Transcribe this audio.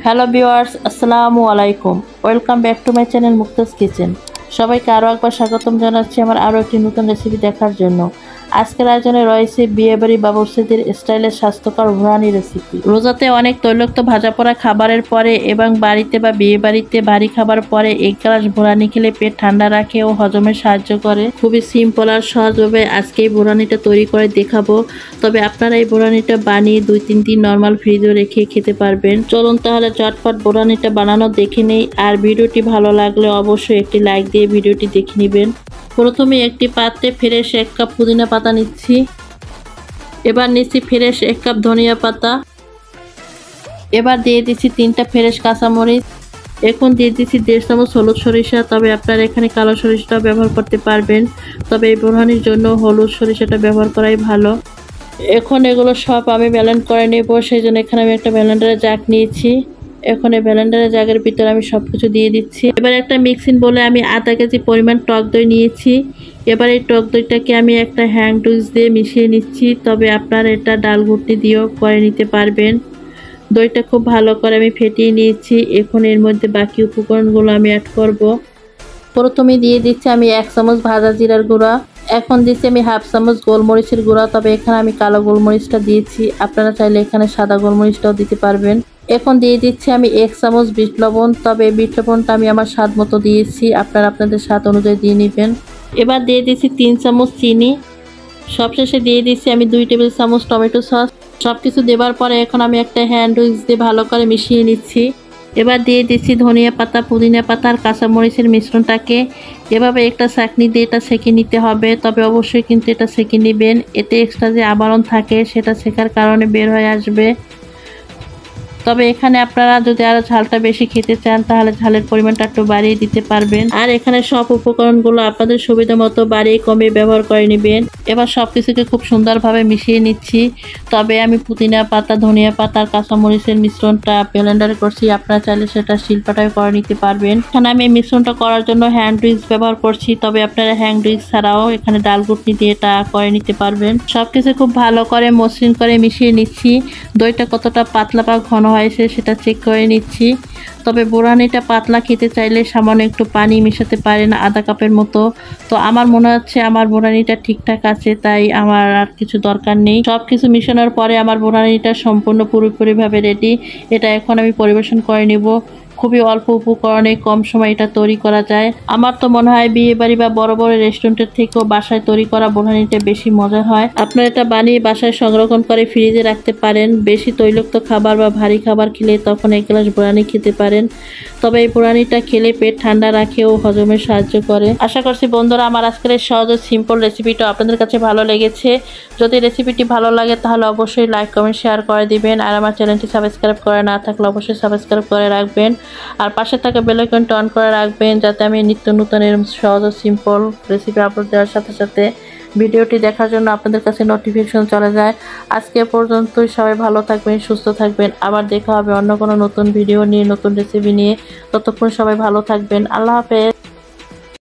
Hello viewers, আসসালামু আলাইকুম। Welcome back to my channel Muktaj kitchen. সবাইকে আরও একবার স্বাগতম জানাচ্ছি আমার আরও একটি নতুন রেসিপি দেখার জন্য। আজকের আয়োজনে রয়েছে বিয়েবাড়ি বাবুর্চিদের স্টাইলের স্বাস্থ্যকর ভুরানি রেসিপি। রোজাতে অনেক তৈলাক্ত ভাজা পোড়া খাবারের পরে এবং বাড়িতে বা বিয়ে বাড়িতে ভারী খাবার পরে এক গ্লাস ভুরানি খেলে পেট ঠান্ডা রাখে ও হজমে সাহায্য করে। খুবই সিম্পল আর সহজভাবে আজকে এই ভুরানিটা তৈরি করে দেখাবো। তবে আপনারা এই ভুরানিটা বানিয়ে 2-3 দিন নর্মাল ফ্রিজে রেখে খেতে পারবেন। চলুন তাহলে চটপট ভুরানিটা বানানো দেখে নেই। আর ভিডিওটি ভালো লাগলে অবশ্যই একটি লাইক দিয়ে ভিডিওটি দেখে নেবেন। প্রথমে একটি পাত্রে ফ্রেশ 1 কাপ পুদিনা পাতা নিচ্ছি। এবার নিচ্ছি ফ্রেশ 1 কাপ ধনিয়া পাতা। এবার দিয়ে দিচ্ছি 3টা ফ্রেশ কাঁচামরিচ। এখন দিয়ে দিচ্ছি 1.5 চামচ হলুদ সরিষা, তবে আপনারা এখানে কালো সরিষাটা ব্যবহার করতে পারবেন, তবে এই ভুরানির জন্য হলুদ সরিষাটা ব্যবহার করাই ভালো। এখন এগুলো সব আমি ব্লেন্ড করে নেব, সেই জন্য এখানে আমি একটা ব্লেন্ডারের জাগ নিয়েছি। এখন এই ব্লেন্ডারের জাগের ভিতরে আমি সব কিছু দিয়ে দিচ্ছি। এবার একটা মিক্সিং বলে আমি আধা কেজি পরিমাণ টক দই নিয়েছি। এবার এই টক দইটাকে আমি একটা হ্যান্ড উইস্ক দিয়ে মিশিয়ে নিচ্ছি, তবে আপনারা এটা ডাল ঘুটনি দিয়েও করে নিতে পারবেন। দইটা খুব ভালো করে আমি ফেটিয়ে নিয়েছি। এখন এর মধ্যে বাকি উপকরণগুলো আমি অ্যাড করব। প্রথমে দিয়ে দিচ্ছি আমি 1 চামচ ভাজা জিরার গুঁড়া। এখন দিচ্ছি আমি 1/2 চামচ গোলমরিচের গুঁড়া, তবে এখানে আমি কালো গোলমরিচটা দিয়েছি, আপনারা চাইলে এখানে সাদা গোলমরিচটাও দিতে পারবেন। এখন দিয়ে দিচ্ছি আমি 1 চামচ বিট লবণ, তবে বিট লবণটা আমি আমার স্বাদ মতো দিয়েছি, আপনারা আপনাদের স্বাদ অনুযায়ী দিয়ে নেবেন। এবার দিয়ে দিচ্ছি 3 চামচ চিনি। সবশেষে দিয়ে দিচ্ছি আমি 2 টেবিল চামচ টমেটো সস। সব কিছু দেওয়ার পরে এখন আমি একটা হ্যান্ড উইস্ক দিয়ে ভালো করে মিশিয়ে নিচ্ছি। এবার দিয়ে দিচ্ছি ধনিয়া পাতা, পুদিনা পাতা আর কাঁচামরিচের মিশ্রণটাকে এভাবে একটা ছাঁকনি দিয়ে এটা সেঁকে নিতে হবে, তবে অবশ্যই কিন্তু এটা সেঁকে নেবেন, এতে এক্সট্রা যে আবরণ থাকে সেটা সেকার কারণে বের হয়ে আসবে। তবে এখানে আপনারা যদি আরো ঝালটা বেশি খেতে চান তাহলে ঝালের পরিমাণটা একটু বাড়িয়ে দিতে পারবেন। আর এখানে সব উপকরণগুলো আপনাদের সুবিধা মতো বাড়িয়ে কমিয়ে ব্যবহার করে নেবেন। এবার সব কিছুকে খুব সুন্দরভাবে মিশিয়ে নিচ্ছি। তবে আমি পুদিনা পাতা, ধনিয়া পাতা আর কাঁচামরিচের মিশ্রণটা ব্লেন্ডারে করছি, আপনারা চাইলে সেটা শিলপাটায় করে নিতে পারবেন। এখানে আমি মিশ্রণটা করার জন্য হ্যান্ড উইস্ক ব্যবহার করছি, তবে আপনারা হ্যান্ড উইস্ক ছাড়াও এখানে ডাল ঘুটনি দিয়ে এটা করে নিতে পারবেন। সবকিছু খুব ভালো করে মসৃণ করে মিশিয়ে নিচ্ছি। দইটা কতটা পাতলা বা ঘন হয়েছে সেটা চেক করে নিচ্ছি। তবে ভুরানিটা পাতলা খেতে চাইলে সামান্য একটু পানি মেশাতে পারেন, আধা কাপের মতো। তো আমার মনে হচ্ছে আমার ভুরানিটা ঠিকঠাক আছে, তাই আমার আর কিছু দরকার নেই। সব কিছু মিশানোর পরে আমার ভুরানিটা সম্পূর্ণ পুরোপুরিভাবে রেডি। এটা এখন আমি পরিবেশন করে নেব। খুবই অল্প উপকরণে কম সময় এটা তৈরি করা যায়। আমার তো মনে হয় বিয়ে বাড়ি বা বড় বড় রেস্টুরেন্টের থেকেও বাসায় তৈরি করা ভুরানিটা বেশি মজা হয়। আপনারা এটা বানিয়ে বাসায় সংরক্ষণ করে ফ্রিজে রাখতে পারেন। বেশি তৈলাক্ত খাবার বা ভারী খাবার খেলে তখন 1 গ্লাস ভুরানি খেতে পারেন। তবে এই ভুরানিটা খেলে পেট ঠান্ডা রাখে ও হজমে সাহায্য করে। আশা করছি বন্ধুরা আমার আজকের এই সহজ ও সিম্পল রেসিপিটা আপনাদের কাছে ভালো লেগেছে। যদি রেসিপিটি ভালো লাগে তাহলে অবশ্যই লাইক, কমেন্ট, শেয়ার করে দিবেন। আর আমার চ্যানেলটি সাবস্ক্রাইব করে না থাকলে অবশ্যই সাবস্ক্রাইব করে রাখবেন। আর পাশে থাকা বেল আইকনটা অন করে রাখবেন, যাতে আমি নিত্য নতুন এরকম সহজ ও সিম্পল রেসিপি আপলোড দেওয়ার সাথে সাথে ভিডিওটি দেখার জন্য আপনাদের কাছে নোটিফিকেশন চলে যায়। আজকে পর্যন্তই, সবাই ভালো থাকবেন, সুস্থ থাকবেন। আবার দেখা হবে অন্য কোনো নতুন ভিডিও নিয়ে, নতুন রেসিপি নিয়ে। ততক্ষণ সবাই ভালো থাকবেন। আল্লাহ হাফেজ।